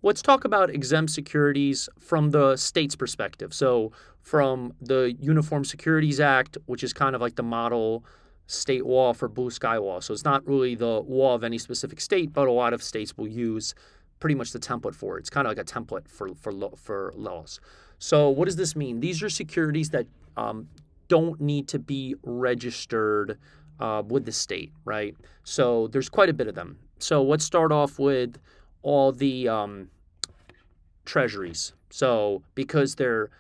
let's talk about exempt securities from the state's perspective. So, from the Uniform Securities Act, which is kind of like the model state law for blue sky law. So, it's not really the law of any specific state, but a lot of states will use pretty much the template for it. It's kind of like a template for laws. So, what does this mean? These are securities that don't need to be registered with the state, right? So, there's quite a bit of them. So, let's start off with all the treasuries. So because they're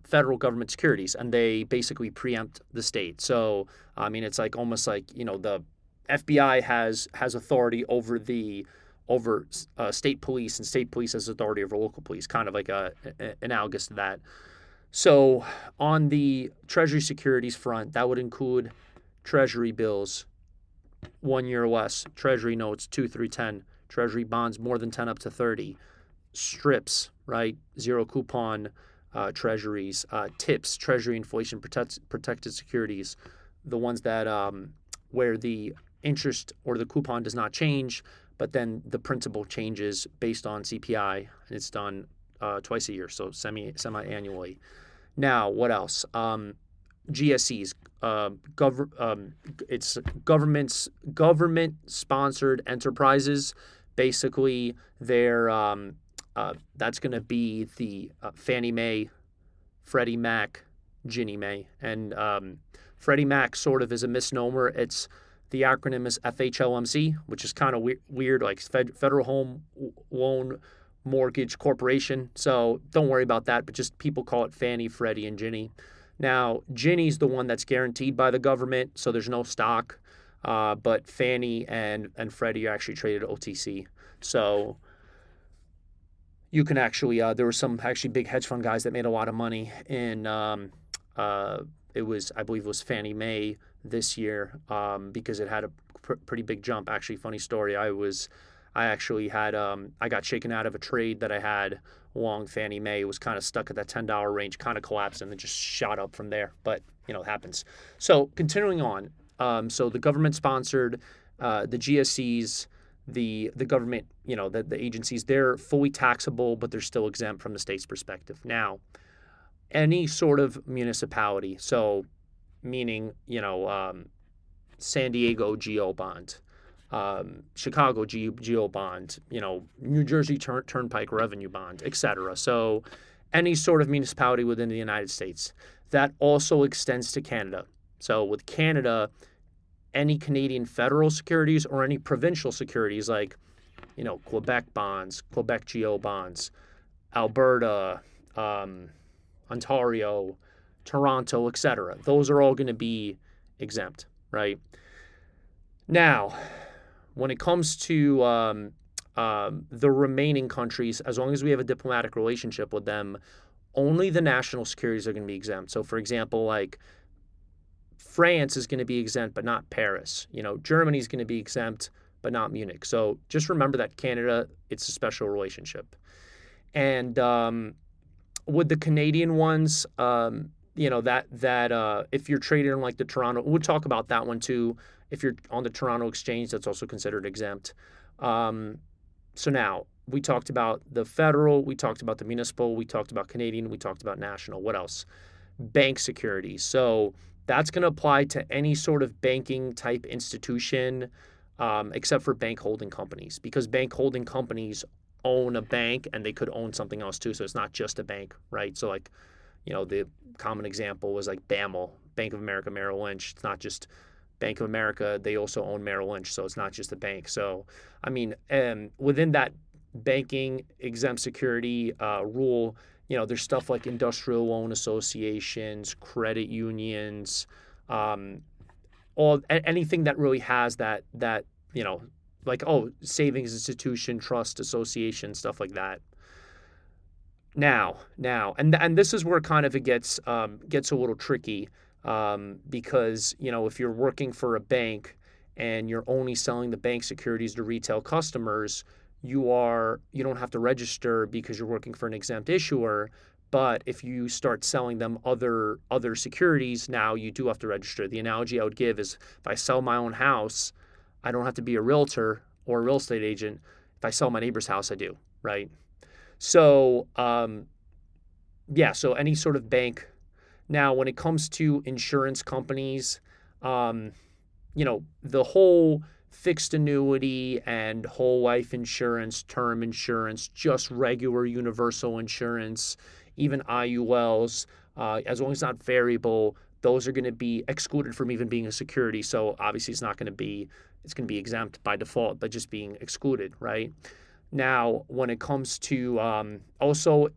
federal government securities and they basically preempt the state. So I mean, it's like almost like the FBI has authority over state police, and state police has authority over local police, kind of like analogous to that. So on the treasury securities front, that would include treasury bills, 1 year or less, treasury notes 2 through 10, treasury bonds more than 10 up to 30, strips, right? Zero coupon treasuries, TIPS, treasury inflation protected securities, the ones that where the interest or the coupon does not change, but then the principal changes based on CPI, and it's done twice a year, so semi-annually. Now, what else? GSEs, it's government-sponsored enterprises. Basically, that's going to be the Fannie Mae, Freddie Mac, Ginnie Mae, and Freddie Mac sort of is a misnomer. It's the acronym is FHLMC, which is kind of weird, like Federal Home Loan Mortgage Corporation. So don't worry about that, but just people call it Fannie, Freddie, and Ginnie. Now, Ginnie's the one that's guaranteed by the government, so there's no stock. But Fannie and Freddie are actually traded OTC. So you can actually, there were some actually big hedge fund guys that made a lot of money in, I believe it was Fannie Mae this year, because it had a pretty big jump. Actually, funny story, I got shaken out of a trade that I had long Fannie Mae. It was kind of stuck at that $10 range, kind of collapsed, and then just shot up from there. But, it happens. So continuing on, so the government-sponsored, the GSEs, the government, the agencies, they're fully taxable, but they're still exempt from the state's perspective. Now, any sort of municipality, so meaning, San Diego GO bond, Chicago GO bond, New Jersey Turnpike revenue bond, etc. So any sort of municipality within the United States. That also extends to Canada. So with Canada, any Canadian federal securities or any provincial securities like, Quebec bonds, Quebec GO bonds, Alberta, Ontario, Toronto, etc. Those are all going to be exempt, right? Now, when it comes to the remaining countries, as long as we have a diplomatic relationship with them, only the national securities are going to be exempt. So, for example, like France is going to be exempt, but not Paris. Germany is going to be exempt, but not Munich. So just remember that Canada, it's a special relationship. And with the Canadian ones, that if you're traded on like the Toronto, we'll talk about that one too. If you're on the Toronto Exchange, that's also considered exempt. So now we talked about the federal, we talked about the municipal, we talked about Canadian, we talked about national. What else? Bank securities. So that's going to apply to any sort of banking type institution, except for bank holding companies, because bank holding companies own a bank and they could own something else too. So it's not just a bank, right? So like, the common example was like BAML, Bank of America Merrill Lynch. It's not just Bank of America, they also own Merrill Lynch, so it's not just a bank. So, I mean, within that banking exempt security rule, there's stuff like industrial loan associations, credit unions, anything that really has that like savings institution, trust association, stuff like that. Now, and this is where kind of it gets a little tricky. Because, if you're working for a bank and you're only selling the bank securities to retail customers, you don't have to register because you're working for an exempt issuer. But if you start selling them other securities, now you do have to register. The analogy I would give is if I sell my own house, I don't have to be a realtor or a real estate agent. If I sell my neighbor's house, I do, right? So, yeah, so any sort of bank. Now, when it comes to insurance companies, um, the whole fixed annuity and whole life insurance, term insurance, just regular universal insurance, even IULs, as long as it's not variable, those are going to be excluded from even being a security. So obviously it's going to be exempt by default, but just being excluded, right? Now, when it comes to also,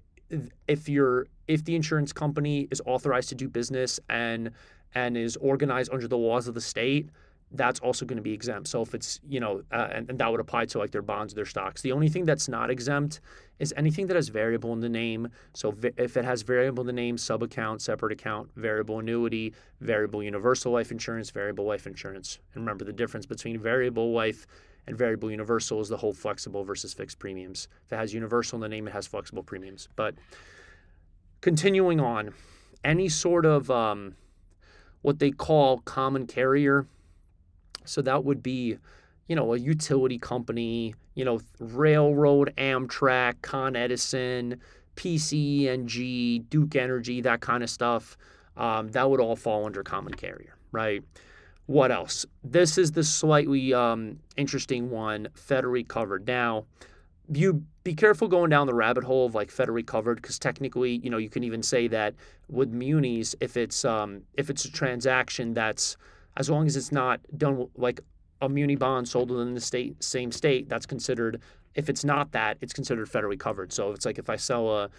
if the insurance company is authorized to do business and is organized under the laws of the state, that's also going to be exempt. So if it's, and that would apply to like their bonds, their stocks. The only thing that's not exempt is anything that has variable in the name. So if it has variable in the name, sub-account, separate account, variable annuity, variable universal life insurance, variable life insurance. And remember, the difference between variable life and variable universal is the whole flexible versus fixed premiums. If it has universal in the name, it has flexible premiums. But continuing on, any sort of what they call common carrier. So that would be, a utility company, Railroad, Amtrak, Con Edison, PCE&G, Duke Energy, that kind of stuff. That would all fall under common carrier, right? What else? This is the slightly interesting one, federally covered. Now, you be careful going down the rabbit hole of like federally covered, because technically, you can even say that with munis, if it's a transaction that's, as long as it's not done like a muni bond sold within the same state, that's considered. If it's not that, it's considered federally covered. So it's like if I sell a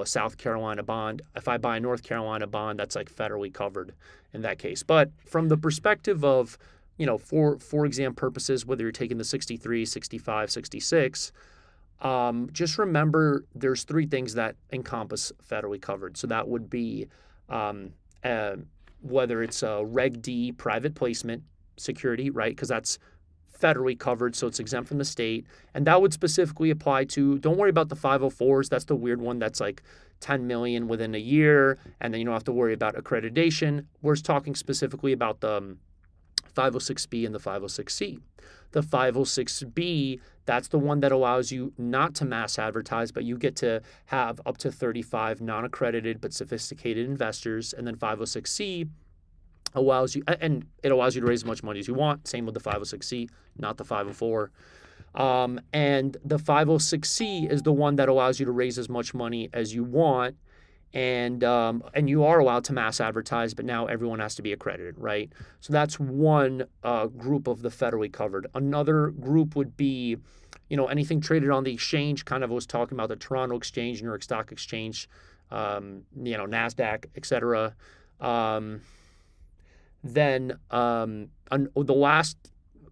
South Carolina bond, if I buy a North Carolina bond, that's like federally covered in that case. But from the perspective of, for exam purposes, whether you're taking the 63, 65, 66, just remember there's three things that encompass federally covered. So that would be whether it's a Reg D private placement security, right? Because that's federally covered, so it's exempt from the state. And that would specifically apply to, don't worry about the 504s. That's the weird one that's like 10 million within a year, and then you don't have to worry about accreditation. We're talking specifically about the 506B and the 506C. The 506B, that's the one that allows you not to mass advertise, but you get to have up to 35 non-accredited but sophisticated investors. And then 506C allows you to raise as much money as you want. Same with the 506C, not the 504. And the 506C is the one that allows you to raise as much money as you want. And you are allowed to mass advertise, but now everyone has to be accredited, right? So that's one group of the federally covered. Another group would be, anything traded on the exchange. Kind of was talking about the Toronto Exchange, New York Stock Exchange, NASDAQ, etc. Then the last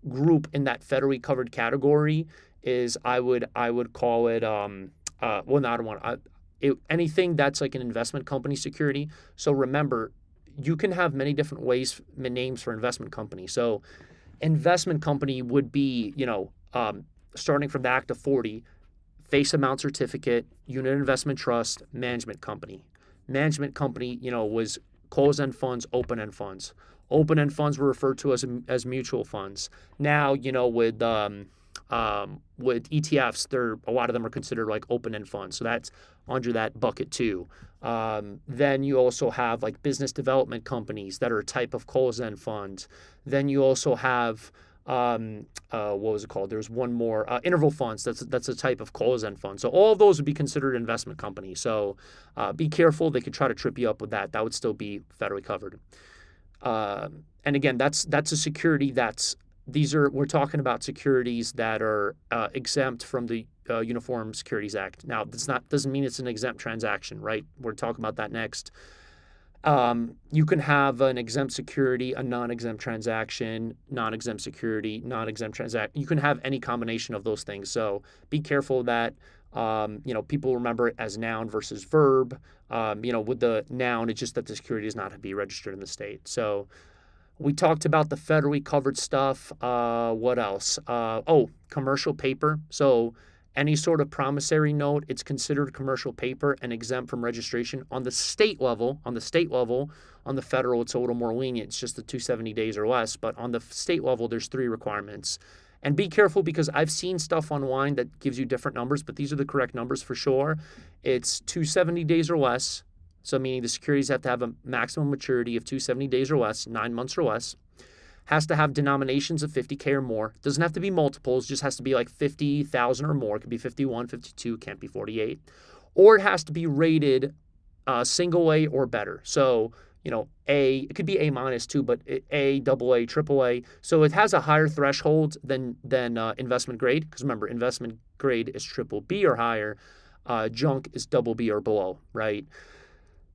group in that federally covered category is I would call it anything that's like an investment company security. So remember, you can have many different names for investment company. So investment company would be, starting from the Act of 40, face amount certificate, unit investment trust, management company. Management company, was closed-end funds, open-end funds. Open-end funds were referred to as mutual funds. Now, with ETFs, a lot of them are considered like open-end funds. So that's under that bucket too. Then you also have like business development companies that are a type of closed-end fund. Then you also have what was it called? There's one more, interval funds. That's a type of closed-end fund. So all of those would be considered investment companies. So be careful. They could try to trip you up with that. That would still be federally covered. And again, that's a security we're talking about securities that are exempt from the Uniform Securities Act. Now, doesn't mean it's an exempt transaction, right? We're talking about that next. You can have an exempt security, a non-exempt transaction, non-exempt security, non-exempt transaction. You can have any combination of those things. So be careful of that. People remember it as noun versus verb. With the noun, it's just that the security does not have to be registered in the state. So we talked about the federally covered stuff. What else? Commercial paper. So any sort of promissory note, it's considered commercial paper and exempt from registration on the state level. On the federal, it's a little more lenient. It's just the 270 days or less. But on the state level, there's three requirements. And be careful because I've seen stuff online that gives you different numbers, but these are the correct numbers for sure. It's 270 days or less. So meaning the securities have to have a maximum maturity of 270 days or less, 9 months or less. Has to have denominations of 50K or more. Doesn't have to be multiples, just has to be like 50,000 or more. It could be 51, 52, can't be 48. Or it has to be rated single A or better. So, A, it could be A minus too, but A, double A, triple A. So it has a higher threshold than investment grade. Because remember, investment grade is triple B or higher. Junk is double B or below, right?